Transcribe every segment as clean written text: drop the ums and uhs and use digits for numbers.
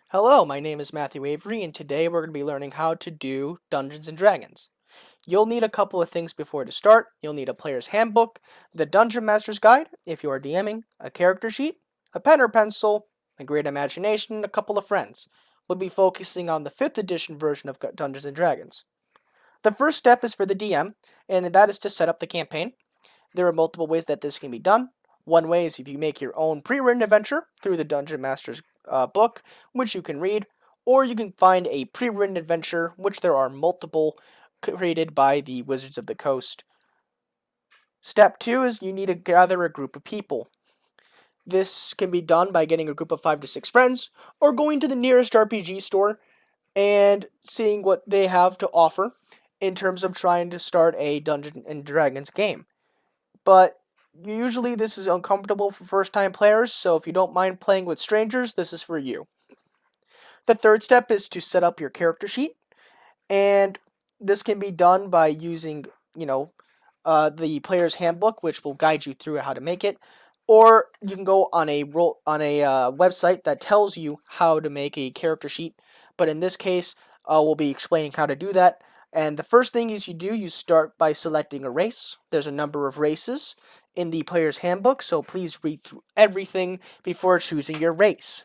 Hello, my name is Matthew Avery, and today we're going to be learning how to do Dungeons and Dragons. You'll need a couple of things before to start. You'll need a player's handbook, the Dungeon Master's Guide, if you are DMing, a character sheet, a pen or pencil, a great imagination, and a couple of friends. We'll be focusing on the 5th edition version of Dungeons and Dragons. The first step is for the DM, and that is to set up the campaign. There are multiple ways that this can be done. One way is if you make your own pre-written adventure through the Dungeon Master's book, which you can read, or you can find a pre-written adventure, which there are multiple created by the Wizards of the Coast. Step 2 is you need to gather a group of people. This can be done by getting a group of 5 to 6 friends, or going to the nearest RPG store and seeing what they have to offer in terms of trying to start a Dungeons and Dragons game. But usually this is uncomfortable for first-time players, so if you don't mind playing with strangers, this is for you. The third step is to set up your character sheet, and this can be done by using, the player's handbook, which will guide you through how to make it, or you can go on a website that tells you how to make a character sheet. But in this case, we'll be explaining how to do that. And the first thing is you start by selecting a race. There's a number of races in the player's handbook, so please read through everything before choosing your race.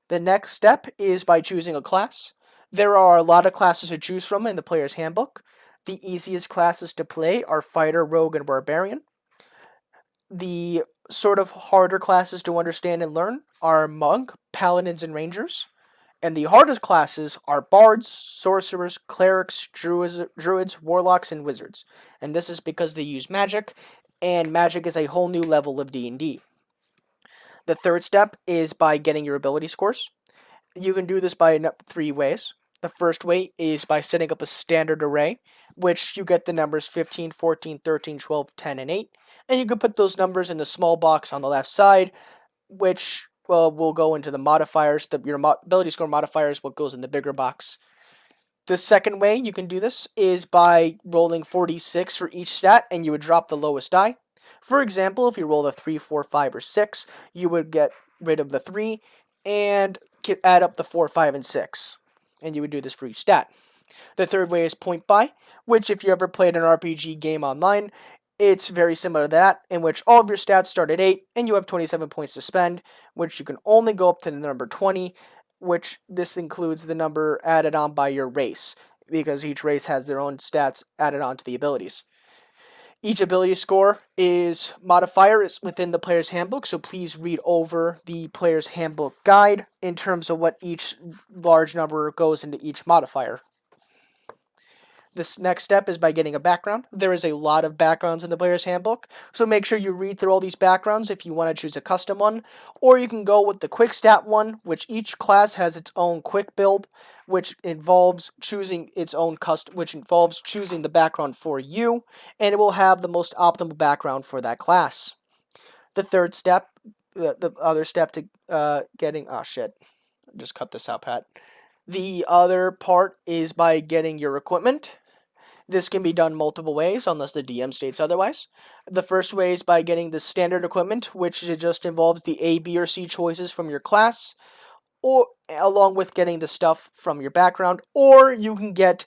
The next step is by choosing a class. There are a lot of classes to choose from in the player's handbook. The easiest classes to play are Fighter, Rogue, and Barbarian. The sort of harder classes to understand and learn are Monk, Paladins, and Rangers. And the hardest classes are Bards, Sorcerers, Clerics, Druids, Warlocks, and Wizards. And this is because they use magic, and magic is a whole new level of D&D. The third step is by getting your ability scores. You can do this by 3 ways. The first way is by setting up a standard array, which you get the numbers 15, 14, 13, 12, 10, and 8. And you can put those numbers in the small box on the left side, which will go into the modifiers. Your ability score modifier is what goes in the bigger box. The second way you can do this is by rolling 46 for each stat, and you would drop the lowest die. For example, if you roll a 3, 4, 5, or 6, you would get rid of the 3 and add up the 4, 5, and 6. And you would do this for each stat. The third way is point buy, which if you ever played an RPG game online, it's very similar to that, in which all of your stats start at 8, and you have 27 points to spend, which you can only go up to the number 20, which this includes the number added on by your race, because each race has their own stats added on to the abilities. Each ability score is modifier is within the player's handbook, so please read over the player's handbook guide in terms of what each large number goes into each modifier. This next step is by getting a background. There is a lot of backgrounds in the player's handbook, so make sure you read through all these backgrounds if you want to choose a custom one, or you can go with the quick stat one, which each class has its own quick build, which involves choosing the background for you, and it will have the most optimal background for that class. The third step, the other step to getting just cut this out, Pat. The other part is by getting your equipment. This can be done multiple ways unless the DM states otherwise. The first way is by getting the standard equipment, which just involves the A, B, or C choices from your class, or along with getting the stuff from your background, or you can get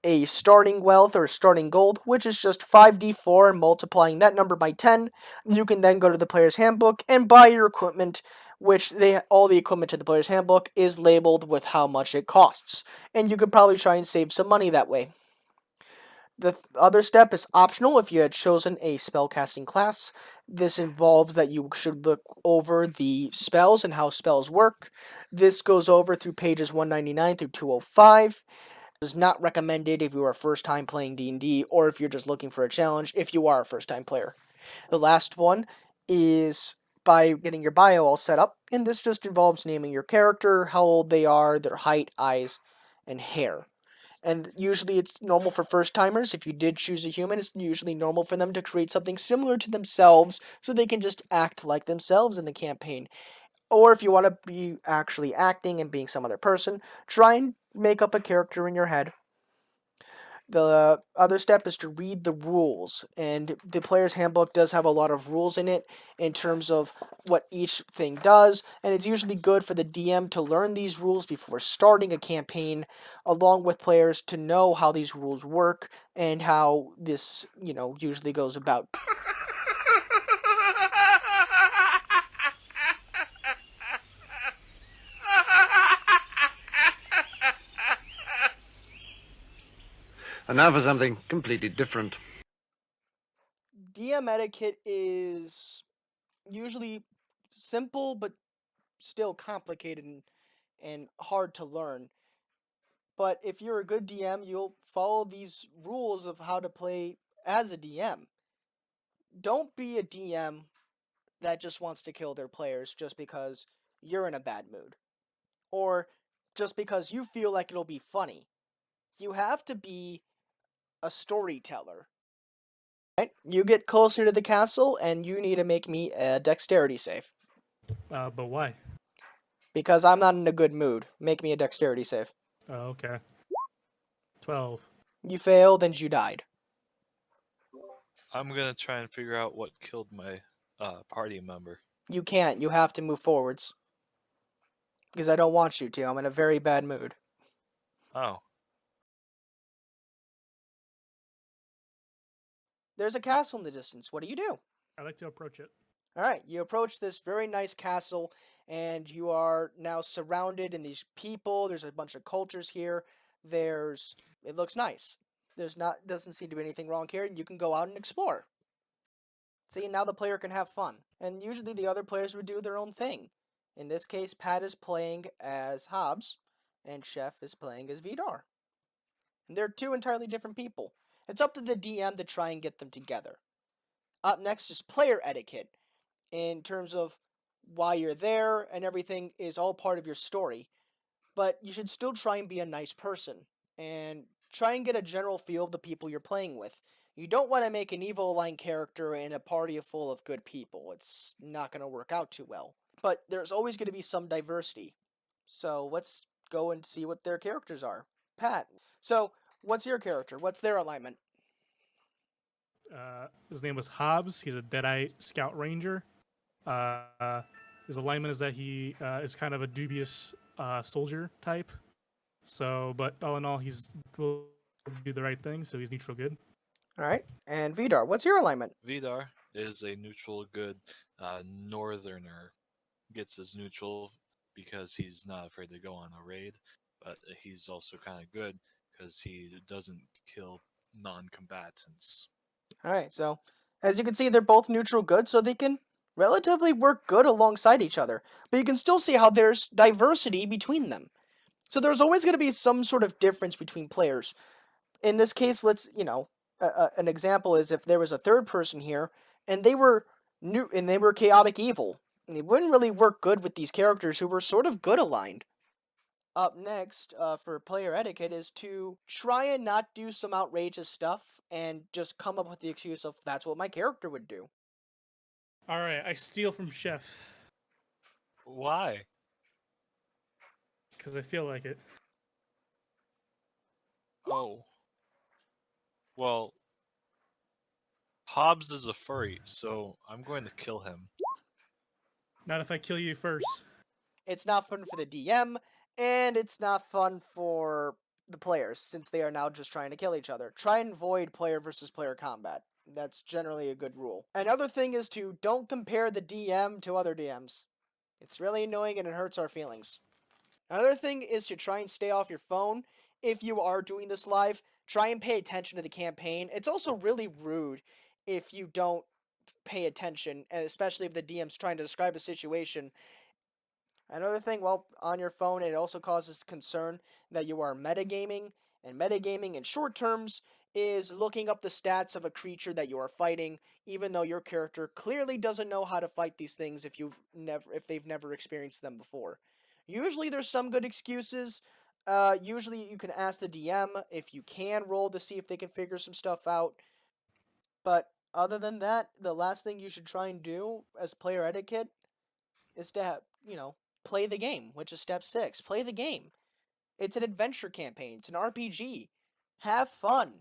a starting wealth or starting gold, which is just 5d4 and multiplying that number by 10. You can then go to the player's handbook and buy your equipment, which all the equipment in the player's handbook is labeled with how much it costs. And you could probably try and save some money that way. The other step is optional if you had chosen a spellcasting class. This involves that you should look over the spells and how spells work. This goes over through pages 199 through 205. This is not recommended if you are first time playing D&D or if you're just looking for a challenge if you are a first time player. The last one is by getting your bio all set up, and this just involves naming your character, how old they are, their height, eyes, and hair. And usually it's normal for first timers. If you did choose a human, it's usually normal for them to create something similar to themselves so they can just act like themselves in the campaign. Or if you want to be actually acting and being some other person, try and make up a character in your head. The other step is to read the rules, and the player's handbook does have a lot of rules in it in terms of what each thing does, and it's usually good for the DM to learn these rules before starting a campaign, along with players to know how these rules work and how this, usually goes about. And now for something completely different. DM etiquette is usually simple but still complicated and hard to learn. But if you're a good DM, you'll follow these rules of how to play as a DM. Don't be a DM that just wants to kill their players just because you're in a bad mood, or just because you feel like it'll be funny. You have to be a storyteller. Right? You get closer to the castle, and you need to make me a dexterity save. But why? Because I'm not in a good mood. Make me a dexterity save. Oh, okay. 12. You fail, then you died. I'm gonna try and figure out what killed my party member. You can't. You have to move forwards. Because I don't want you to. I'm in a very bad mood. Oh. There's a castle in the distance. What do you do? I like to approach it. Alright, you approach this very nice castle, and you are now surrounded in these people. There's a bunch of cultures here. It looks nice. Doesn't seem to be anything wrong here, and you can go out and explore. See, now the player can have fun. And usually the other players would do their own thing. In this case, Pat is playing as Hobbs, and Chef is playing as Vidar. And they're two entirely different people. It's up to the DM to try and get them together. Up next is player etiquette, in terms of why you're there, and everything is all part of your story. But you should still try and be a nice person, and try and get a general feel of the people you're playing with. You don't want to make an evil aligned character in a party full of good people. It's not going to work out too well. But there's always going to be some diversity. So let's go and see what their characters are. Pat, so what's your character? What's their alignment? His name was Hobbs. He's a Deadeye Scout Ranger. His alignment is that he is kind of a dubious soldier type. So, but all in all, he's will do the right thing. So he's neutral good. All right. And Vidar, what's your alignment? Vidar is a neutral good northerner. Gets his neutral because he's not afraid to go on a raid, but he's also kind of good because he doesn't kill non-combatants. All right. So as you can see, they're both neutral good, so they can relatively work good alongside each other. But you can still see how there's diversity between them. So there's always going to be some sort of difference between players. In this case, an example is if there was a third person here and they were new and they were chaotic evil, and it wouldn't really work good with these characters who were sort of good aligned. Up next, for player etiquette, is to try and not do some outrageous stuff and just come up with the excuse of that's what my character would do. All right, I steal from Chef Why? because I feel like it. Oh. Well, Hobbs is a furry, so I'm going to kill him. Not if I kill you first. It's not fun for the DM, and it's not fun for the players, since they are now just trying to kill each other. Try and avoid player versus player combat. That's generally a good rule. Another thing is to don't compare the DM to other DMs. It's really annoying and it hurts our feelings. Another thing is to try and stay off your phone. If you are doing this live, try and pay attention to the campaign. It's also really rude if you don't pay attention, and especially if the DM's trying to describe a situation. Another thing, while on your phone, it also causes concern that you are metagaming, and metagaming in short terms is looking up the stats of a creature that you are fighting, even though your character clearly doesn't know how to fight these things if they've never experienced them before. Usually there's some good excuses. Usually you can ask the DM if you can roll to see if they can figure some stuff out. But other than that, the last thing you should try and do as player etiquette is to play the game, which is step 6. Play the game. It's an adventure campaign. It's an RPG. Have fun!